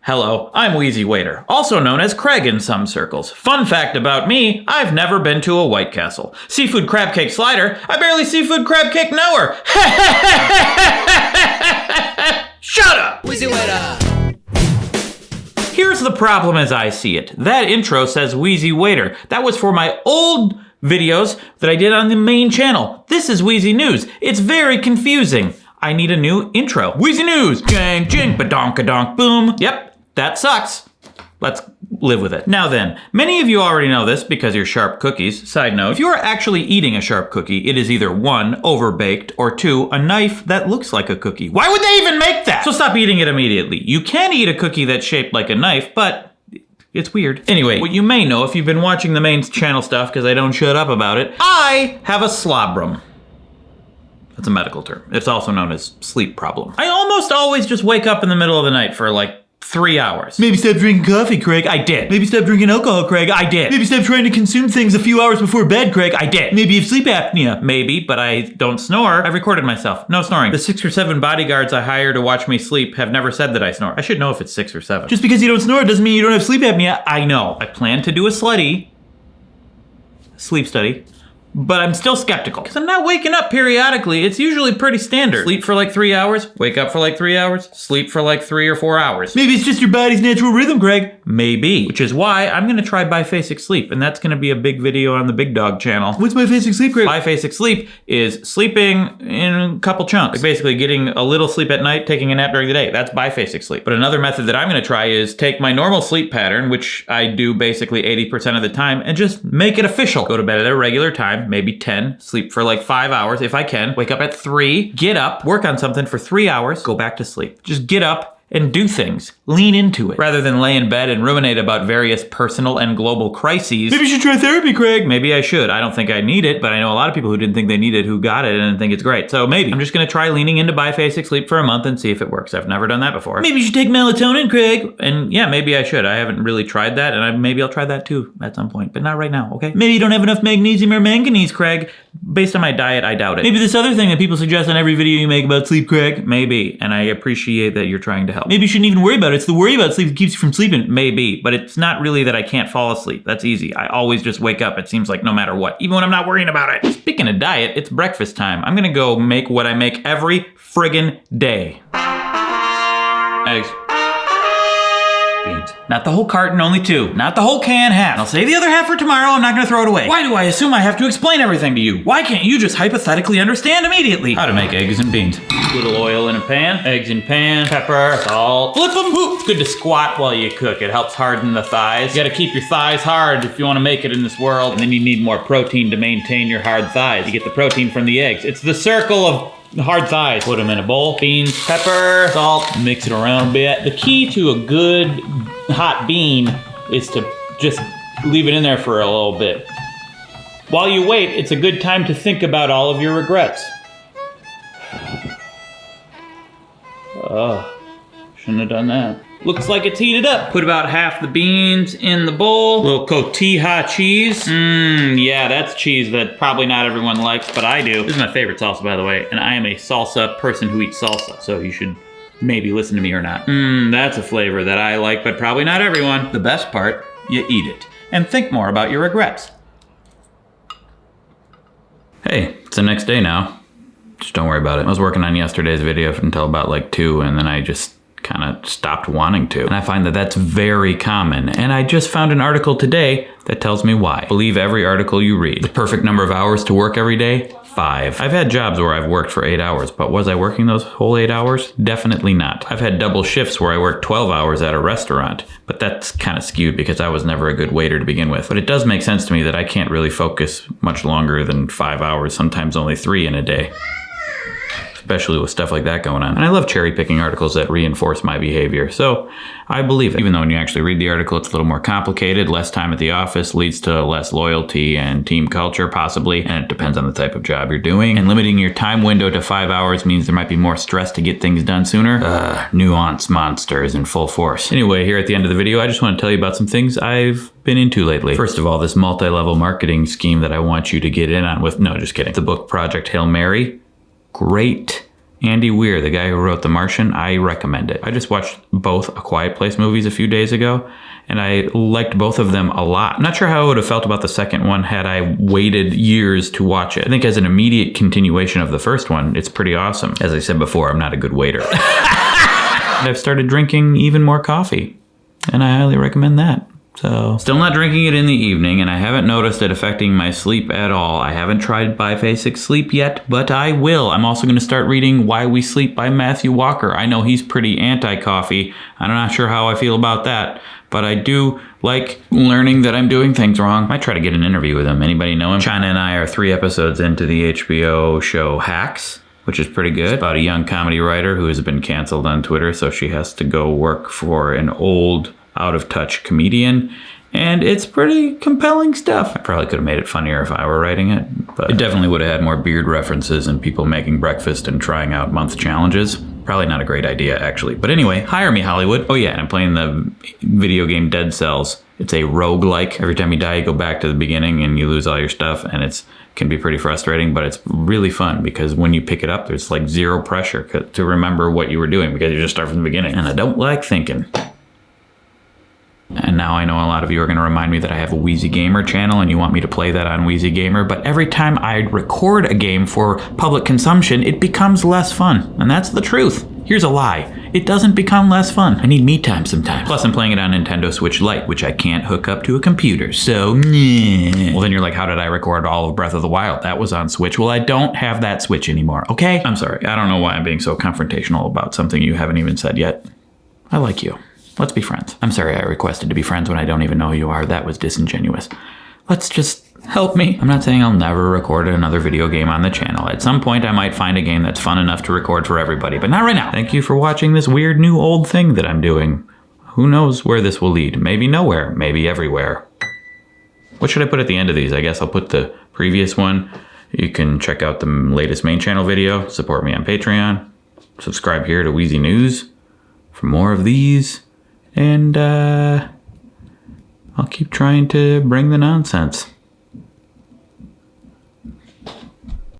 Hello, I'm Wheezy Waiter, also known as Craig in some circles. Fun fact about me, I've never been to a White Castle. Seafood crab cake slider, I barely seafood crab cake knower. Shut up! Wheezy Waiter! Here's the problem as I see it. That intro says Wheezy Waiter. That was for my old videos that I did on the main channel. This is WheezyNews. It's very confusing. I need a new intro. WheezyNews! Jang, jing, badonk-a-donk, boom. Yep. That sucks. Let's live with it. Now then, many of you already know this because you're sharp cookies. Side note, if you are actually eating a sharp cookie, it is either 1, overbaked, or 2, a knife that looks like a cookie. Why would they even make that? So stop eating it immediately. You can eat a cookie that's shaped like a knife, but it's weird. Anyway, what you may know if you've been watching the main channel stuff, because I don't shut up about it, I have a slobrum. That's a medical term. It's also known as sleep problem. I almost always just wake up in the middle of the night for like 3 hours. Maybe stop drinking coffee, Craig. I did. Maybe stop drinking alcohol, Craig. I did. Maybe stop trying to consume things a few hours before bed, Craig. I did. Maybe you have sleep apnea. Maybe, but I don't snore. I've recorded myself. No snoring. The 6 or 7 bodyguards I hire to watch me sleep have never said that I snore. I should know if it's 6 or 7. Just because you don't snore doesn't mean you don't have sleep apnea. I know. I plan to do a sleep study. But I'm still skeptical because I'm not waking up periodically. It's usually pretty standard. Sleep for like 3 hours, wake up for like 3 hours, sleep for like 3 or 4 hours. Maybe it's just your body's natural rhythm, Greg. Maybe, which is why I'm gonna try Biphasic sleep, and that's gonna be a big video on the Big Dog channel. What's Biphasic sleep, Greg? Biphasic sleep is sleeping in a couple chunks. Like basically getting a little sleep at night, taking a nap during the day. That's Biphasic sleep. But another method that I'm gonna try is take my normal sleep pattern, which I do basically 80% of the time, and just make it official. Go to bed at a regular time, maybe 10, sleep for like 5 hours if I can, wake up at 3, get up, work on something for 3 hours, go back to sleep. Just get up and do things. Lean into it. Rather than lay in bed and ruminate about various personal and global crises. Maybe you should try therapy, Craig. Maybe I should. I don't think I need it, but I know a lot of people who didn't think they needed it who got it and think it's great. So maybe. I'm just gonna try leaning into Biphasic sleep for a month and see if it works. I've never done that before. Maybe you should take melatonin, Craig. And yeah, maybe I should. I haven't really tried that, and maybe I'll try that too at some point, but not right now, okay? Maybe you don't have enough magnesium or manganese, Craig. Based on my diet, I doubt it. Maybe this other thing that people suggest on every video you make about sleep, Craig. Maybe, and I appreciate that you're trying to help. Maybe you shouldn't even worry about it. It's the worry about sleep that keeps you from sleeping. Maybe, but it's not really that I can't fall asleep. That's easy. I always just wake up, it seems like, no matter what, even when I'm not worrying about it. Speaking of diet, it's breakfast time. I'm gonna go make what I make every friggin' day. Eggs. Beans. Not the whole carton, only 2. Not the whole can, half. I'll save the other half for tomorrow. I'm not gonna throw it away. Why do I assume I have to explain everything to you? Why can't you just hypothetically understand immediately how to make eggs and beans? Little oil in a pan, eggs in pan, pepper, salt. Flip them. It's good to squat while you cook. It helps harden the thighs. You gotta keep your thighs hard if you wanna make it in this world. And then you need more protein to maintain your hard thighs. You get the protein from the eggs. It's the circle of hard thighs. Put them in a bowl. Beans, pepper, salt, mix it around a bit. The key to a good hot bean is to just leave it in there for a little bit. While you wait, it's a good time to think about all of your regrets. Oh, shouldn't have done that. Looks like it's heated up. Put about half the beans in the bowl. A little cotija cheese. Yeah, that's cheese that probably not everyone likes, but I do. This is my favorite salsa, by the way, and I am a salsa person who eats salsa, so you should maybe listen to me or not. That's a flavor that I like, but probably not everyone. The best part, you eat it. And think more about your regrets. Hey, it's the next day now. Just don't worry about it. I was working on yesterday's video until about like 2, and then I just kind of stopped wanting to. And I find that that's very common. And I just found an article today that tells me why. Believe every article you read. The perfect number of hours to work every day? 5. I've had jobs where I've worked for 8 hours, but was I working those whole 8 hours? Definitely not. I've had double shifts where I worked 12 hours at a restaurant, but that's kind of skewed because I was never a good waiter to begin with. But it does make sense to me that I can't really focus much longer than 5 hours, sometimes only 3 in a day. Especially with stuff like that going on. And I love cherry picking articles that reinforce my behavior. So I believe it. Even though when you actually read the article, it's a little more complicated. Less time at the office leads to less loyalty and team culture, possibly. And it depends on the type of job you're doing. And limiting your time window to 5 hours means there might be more stress to get things done sooner. Nuance monster is in full force. Anyway, here at the end of the video, I just want to tell you about some things I've been into lately. First of all, this multi-level marketing scheme that I want you to get in on with. No, just kidding. The book Project Hail Mary. Great Andy Weir, the guy who wrote The Martian, I recommend it. I just watched both A Quiet Place movies a few days ago, and I liked both of them a lot. I'm not sure how I would have felt about the second one had I waited years to watch it. I think as an immediate continuation of the first one, it's pretty awesome. As I said before, I'm not a good waiter. And I've started drinking even more coffee, and I highly recommend that. So, still not drinking it in the evening, and I haven't noticed it affecting my sleep at all. I haven't tried Biphasic sleep yet, but I will. I'm also going to start reading Why We Sleep by Matthew Walker. I know he's pretty anti-coffee. I'm not sure how I feel about that, but I do like learning that I'm doing things wrong. I might try to get an interview with him. Anybody know him? China and I are 3 episodes into the HBO show Hacks, which is pretty good. It's about a young comedy writer who has been canceled on Twitter, so she has to go work for an old, out-of-touch comedian, and it's pretty compelling stuff. I probably could have made it funnier if I were writing it, but it definitely would have had more beard references and people making breakfast and trying out month challenges. Probably not a great idea, actually. But anyway, hire me, Hollywood. Oh yeah, and I'm playing the video game Dead Cells. It's a roguelike. Every time you die, you go back to the beginning and you lose all your stuff, and it can be pretty frustrating, but it's really fun because when you pick it up, there's like zero pressure to remember what you were doing because you just start from the beginning. And I don't like thinking. And now I know a lot of you are going to remind me that I have a Wheezy Gamer channel and you want me to play that on Wheezy Gamer, but every time I record a game for public consumption, it becomes less fun. And that's the truth. Here's a lie. It doesn't become less fun. I need me time sometimes. Plus, I'm playing it on Nintendo Switch Lite, which I can't hook up to a computer, so nah. Well, then you're like, how did I record all of Breath of the Wild? That was on Switch. Well, I don't have that Switch anymore, okay? I'm sorry. I don't know why I'm being so confrontational about something you haven't even said yet. I like you. Let's be friends. I'm sorry I requested to be friends when I don't even know who you are. That was disingenuous. Let's just help me. I'm not saying I'll never record another video game on the channel. At some point, I might find a game that's fun enough to record for everybody, but not right now. Thank you for watching this weird new old thing that I'm doing. Who knows where this will lead? Maybe nowhere, maybe everywhere. What should I put at the end of these? I guess I'll put the previous one. You can check out the latest main channel video, support me on Patreon, subscribe here to WheezyNews for more of these. And I'll keep trying to bring the nonsense.